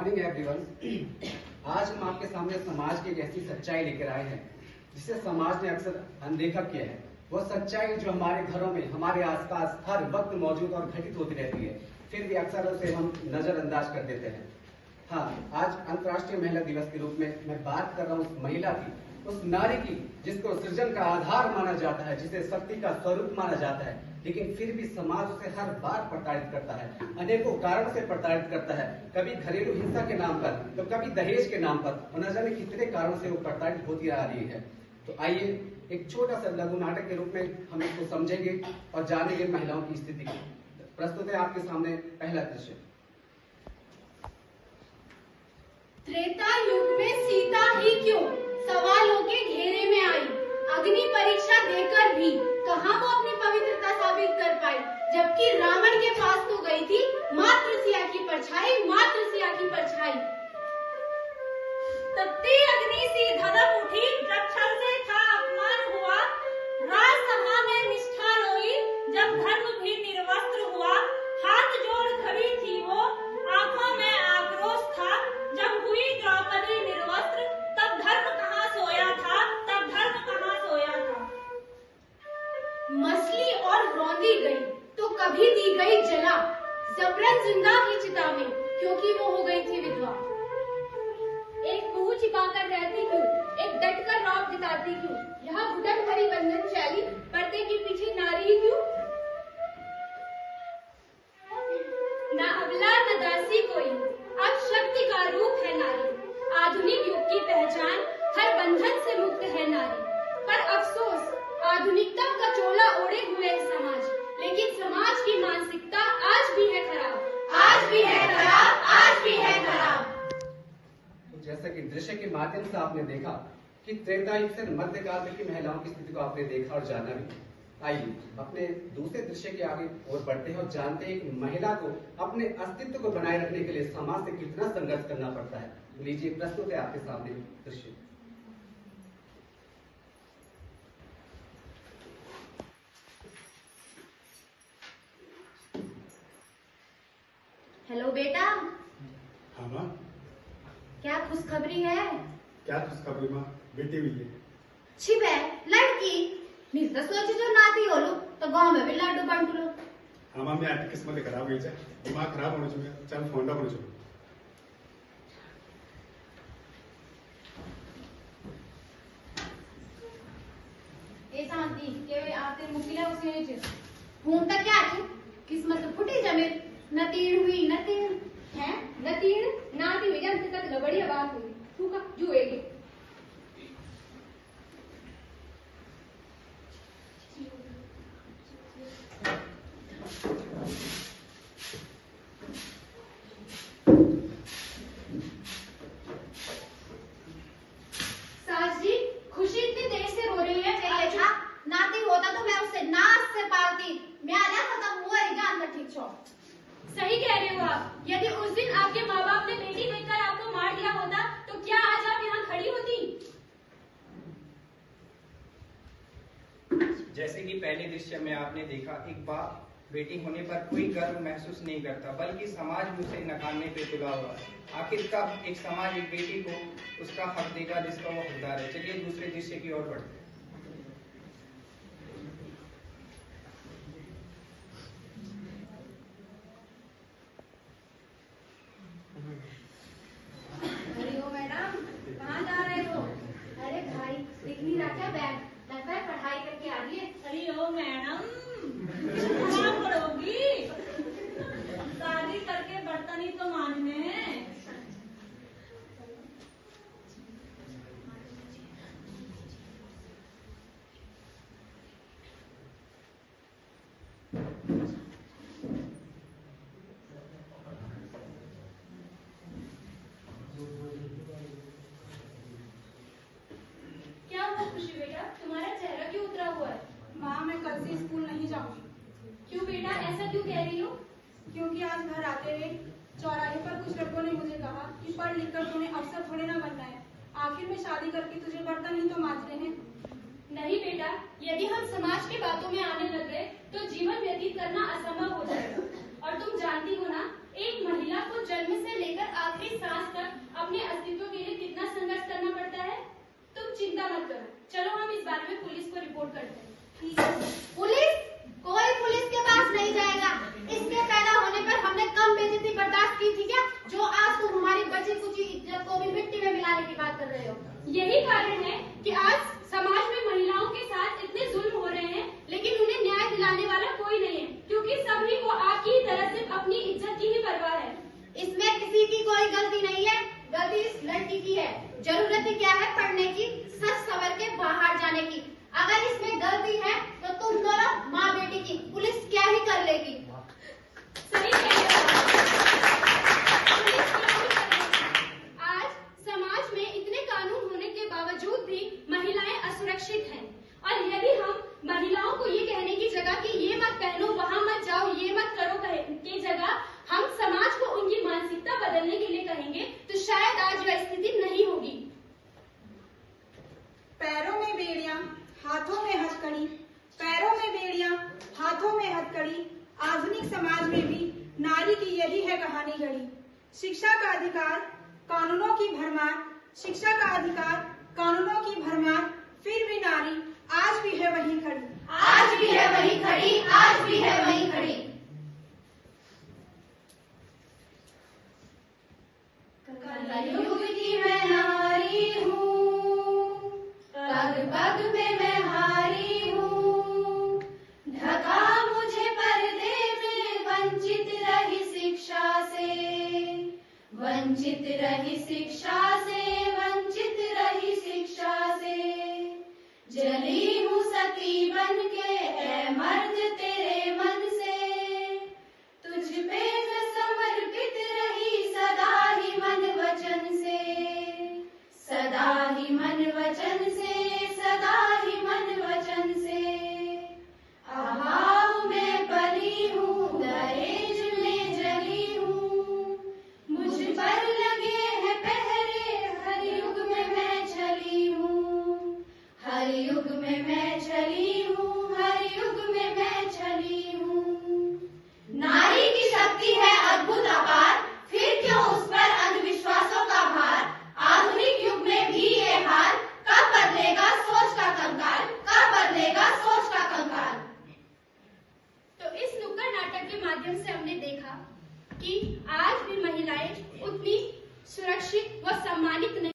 Morning everyone. आज हम आपके सामने समाज की एक ऐसी सच्चाई लेकर आए हैं जिसे समाज ने अक्सर अनदेखा किया है। वो सच्चाई जो हमारे घरों में, हमारे आसपास हर वक्त मौजूद और घटित होती रहती है, फिर भी अक्सर उसे हम नजरअंदाज कर देते हैं। हाँ, आज अंतर्राष्ट्रीय महिला दिवस के रूप में मैं बात कर रहा हूँ उस महिला की, उस नारी की जिसको सृजन का आधार माना जाता है, जिसे शक्ति का स्वरूप माना जाता है, लेकिन फिर भी समाज उसे हर बार प्रताड़ित करता है, अनेकों कारण से प्रताड़ित करता है। कभी घरेलू हिंसा के नाम पर, तो कभी दहेज के नाम पर, और न जाने कितने कारणों से वो प्रताड़ित होती आ रही है। तो आइए एक छोटा सा लघु नाटक के रूप में हम इसको समझेंगे और जानेंगे महिलाओं की स्थिति को। प्रस्तुत है आपके सामने पहला दृश्य। त्रेता युग में सीता ही क्यों सवालों के घेरे में आई, अग्नि परीक्षा देकर भी कहां वो अपनी पवित्रता साबित कर पाई, जबकि रावण के पास तो गई थी मात्र सिया की परछाई, मात्र सिया की परछाई। तपती अग्नि सी धधक उठी, जब छल से था अपमान हुआ, राजसभा में निष्ठा रोई, जब धर्म भी निर्वस्त्र हुआ, हाथ जोड़ खड़ी थी वो, आंखों में आक्रोश था, जब हुई द्रौपदी निर्वस्त्र, तब धर्म कहाँ सोया था, तब धर्म कहाँ सोया था। मछली और रौंदी गई तो कभी दी गई जला, जबरन जिंदा की चिता में, क्योंकि वो हो गई थी विधवा। एक मुंह छिपाकर रहती क्यों, एक डटकर रौब जिताती क्यों, यहाँ घुटन भरी बंधन शैली, पर्दे के पीछे नारी क्यों। न अबला न दासी कोई, अब शक्ति का रूप है नारी, आधुनिक युग की पहचान, हर बंधन से मुक्त है नारी। पर अफसोस, आधुनिकता का चोला ओढ़े हुए है समाज, लेकिन समाज की मानसिकता आज भी है खराब, आज भी है खराब, आज भी है खराब। जैसा कि दृश्य के माध्यम से आपने देखा कि त्रेता युग से मध्यकाल तक की महिलाओं की स्थिति को आपने देखा और जाना भी। आइए अपने दूसरे दृश्य के आगे और बढ़ते हैं और जानते हैं कि महिला को अपने अस्तित्व को बनाए रखने के लिए समाज से कितना संघर्ष करना पड़ता है। लीजिए, प्रस्तुत है आपके सामने दृश्य। हेलो बेटा। हाँ माँ। क्या खुशखबरी है? क्या खुशखबरी माँ? बेटी हुई है। छिपे लड़की नहीं तो सोची जो नाती हो लो तो गांव में भी लाडू बांट लो। हाँ माँ, मैं आज किस्मत खराब हुई है, दिमाग खराब होना चाहिए, चल फोंडा होना चाहिए। ए शांति के आते मुकिला उसने नीचे हूं तक क्या थी, किस्मत फुटी जमीन, नतीड़ हुई नतीड़ है, नतीड़ नाती हुई जब तक बढ़िया बात हुई तू का जुएगी। सास जी, खुशी इतनी देर से रो रही है, चाहिए था नाती होता तो मैं उससे नाच से पालती, मैं आना खत्म हुआ जान का ठीक छो। सही कह रहे हो आप। यदि उस दिन आपके माँ बाप ने बेटी देखकर आपको मार दिया होता तो क्या आज आप यहाँ खड़ी होती। जैसे कि पहले दृश्य में आपने देखा, एक बाप बेटी होने पर कोई गर्व महसूस नहीं करता, बल्कि समाज भी उसे नकारने पे तुला हुआ है। आखिर कब एक समाज एक बेटी को उसका हक देगा जिसका वो हकदार है। चलिए दूसरे दृश्य की ओर बढ़ते हैं। मैडम कहाँ जा रहे हो? अरे भाई दिख नहीं रहा क्या बैग? लगता है पढ़ाई करके आ रही है। अरे ओ मैडम, क्या पढ़ोगी? शादी करके बर्तन ही तो मांजने हैं। क्या हुआ खुशी बेटा, तुम्हारा चेहरा क्यों उतरा हुआ है? माँ, मैं कल से स्कूल नहीं जाऊंगी। क्यों बेटा, ऐसा क्यों कह रही हो? क्योंकि आज घर आते हुए चौराहे पर कुछ लड़कों ने मुझे कहा कि पढ़ लिख कर तुम्हें अफसर थोड़े ना बनना है, आखिर में शादी करके तुझे बर्तन ही तो मांजने हैं। नहीं बेटा, यदि हम समाज की बातों में आने लग गए तो जीवन व्यतीत करना असंभव हो जाएगा। और तुम जानती हो ना, एक महिला को जन्म से लेकर आखिरी सांस मत करो। चलो हम इस बारे में पुलिस को रिपोर्ट करते हैं। ठीक है। पुलिस? कोई पुलिस के पास नहीं जाएगा। इसके पैदा होने पर हमने कम बेइज्जती बर्दाश्त की थी क्या, जो आज तुम हमारी बची कुची इज्जत को भी मिट्टी में मिलाने की बात कर रहे हो? यही कारण है कि आज समाज में महिलाओं के साथ इतने जुल्म हो रहे हैं, लेकिन उन्हें न्याय दिलाने वाला कोई नहीं है, क्योंकि सभी को आपकी तरह सिर्फ अपनी इज्जत की ही परवाह है। इसमें किसी की कोई गलती नहीं है, गलती इस लड़की की है। जरूरत ही क्या है पढ़ने की, सच सवर के बाहर जाने की। अगर इसमें गलती है तो तुम दोनों माँ बेटी की, पुलिस क्या ही कर लेगी? सही कह रहे हो। पुलिस क्या ही करेगी? आज समाज में इतने कानून होने के बावजूद भी महिलाएं असुरक्षित हैं, और यदि हम महिलाओं को ये कहने की जगह कि ये मत पहनो, वहाँ मत जाओ, ये मत करो की जगह हम समाज को उनकी मानसिकता बदलने के लिए कहेंगे, तो शायद आज यह स्थिति नहीं होगी। पैरों में बेड़ियां, हाथों में हथकड़ी, पैरों में बेड़ियां, हाथों में हथकड़ी। आधुनिक समाज में भी नारी की यही है कहानी गढ़ी। शिक्षा का अधिकार, कानूनों की भरमार, शिक्षा का अधिकार, कानूनों की भरमार, फिर भी नारी आज भी है वहीं खड़ी। आज भी है वहीं खड़ी, आज भी है वहीं खड़ी। कलयुग की मैं नारी हूँ, पग पग में मैं हारी हूँ। ढका मुझे पर्दे में, वंचित रही शिक्षा से, वंचित रही शिक्षा से, वंचित रही शिक्षा से। जली हूँ सती बन के, ऐ मर्द तेरे मन से। तुझ पे मैं समर्पित रही सदा ही मन वचन से, सदा ही मन वचन से, सदा ही मन वचन से। अभाव में पली हूँ, दहेज में जली हूँ। मुझ पर लगे हैं पहरे, हर युग में मैं छली हूँ, हर युग में मैं छली हूँ, हर युग में मैं छली हूँ। नारी की शक्ति है अद्भुत अपार, फिर क्यों उस पर अंधविश्वासों का भार? आधुनिक युग में भी ये हाल, कब बदलेगा सोच का कंकाल, कब बदलेगा सोच का कंकाल? तो इस नुक्कड़ नाटक के माध्यम से हमने देखा कि आज भी महिलाएं उतनी सुरक्षित व सम्मानित नहीं